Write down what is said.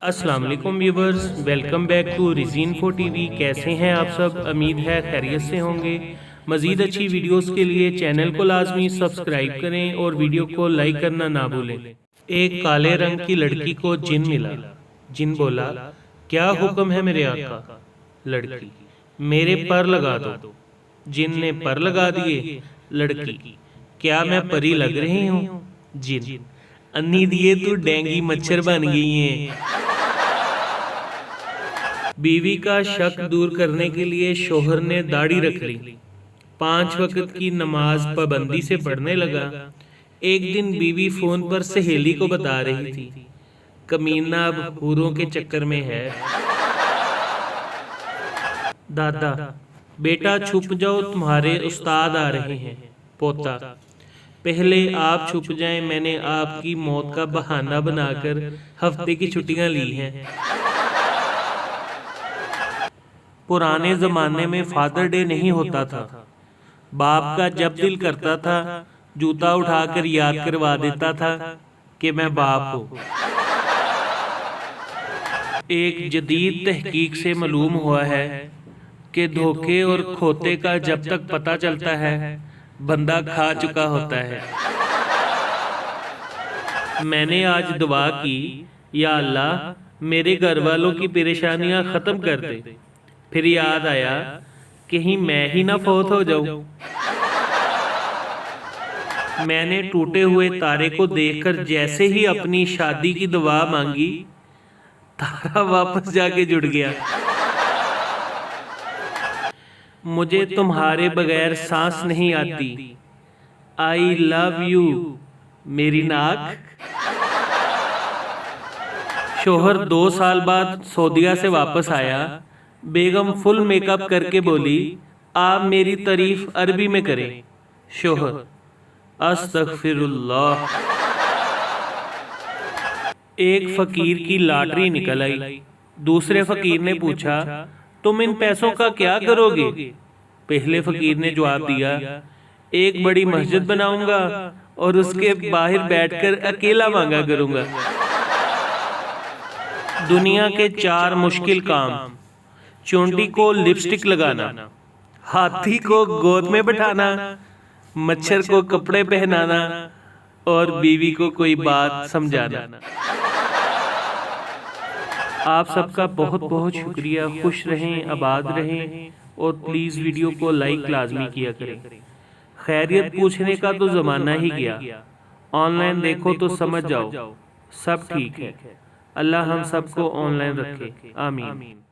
अस्सलाम वालेकुम viewers, welcome back to रिज़ीन4 टीवी। कैसे हैं आप सब? उम्मीद है खैरियत से होंगे। मज़ीद अच्छी वीडियोस के लिए चैनल को लाजमी सब्सक्राइब करें और वीडियो को लाइक करना ना भूलें। एक काले रंग की लड़की को जिन मिला। जिन बोला, क्या हुक्म है मेरे आका? लड़की, मेरे पर लगा दो। जिन ने पर लगा दिए। लड़की, क्या मैं परी लग रही हूँ? जिन, अन्नी दिए तू डेंगी मच्छर बन गई है। बीवी का शक दूर करने के लिए शोहर ने दाढ़ी रख ली। 5 वक्त की नमाज पाबंदी से पढ़ने लगा। एक दिन बीवी फोन पर सहेली को बता रही थी, कमीना अब हूरों के चक्कर में है। दादा, बेटा छुप जाओ, तुम्हारे उस्ताद आ रहे हैं। पोता, पहले आप छुप जाएं, मैंने आपकी मौत का बहाना बनाकर हफ्ते की छुट्टियां ली हैं। पुराने ज़माने में फादर डे नहीं होता था। बाप का जब दिल करता था, जूता उठाकर याद करवा देता था कि मैं बाप हूँ। एक जदीद तहकीक से मालूम हुआ है कि धोखे और खोते का जब तक पता चलता है, बंदा खा चुका होता है। मैंने आज दुआ की, या अल्लाह मेरे घर वालों की परेशानियां ख़त्म कर दे। फिर याद आया, कहीं मैं ही ना फौत हो जाऊं। मैंने टूटे हुए तारे को देखकर जैसे ही अपनी शादी की दुआ मांगी, तारा वापस जाके जुड़ गया। मुझे तुम्हारे बगैर सांस नहीं आती। आई लव यू मेरी नाक। शोहर 2 साल बाद सऊदीया से वापस आया। बेगम फुल मेकअप करके बोली, आप मेरी तारीफ अरबी में करें। शोहर, अस्तगफिरुल्लाह। एक फकीर की लॉटरी निकल आई। दूसरे फकीर ने पूछा, तुम इन पैसों का क्या करोगे? पहले फकीर ने जवाब दिया, एक बड़ी मस्जिद बनाऊंगा और उसके बाहर बैठकर अकेला मांगा करूंगा। दुनिया के 4 मुश्किल काम: चोंटी को लिपस्टिक लगाना, हाथी को गोद में बैठाना, मच्छर को कपड़े पहनाना और बीवी को कोई बात समझाना। आप सबका बहुत बहुत शुक्रिया। खुश रहें, आबाद रहें और प्लीज़ वीडियो को लाइक लाजमी किया करें। खैरियत पूछने का तो ज़माना ही गया। ऑनलाइन देखो तो समझ जाओ सब ठीक है। अल्लाह हम सबको ऑनलाइन रखे, आमीन।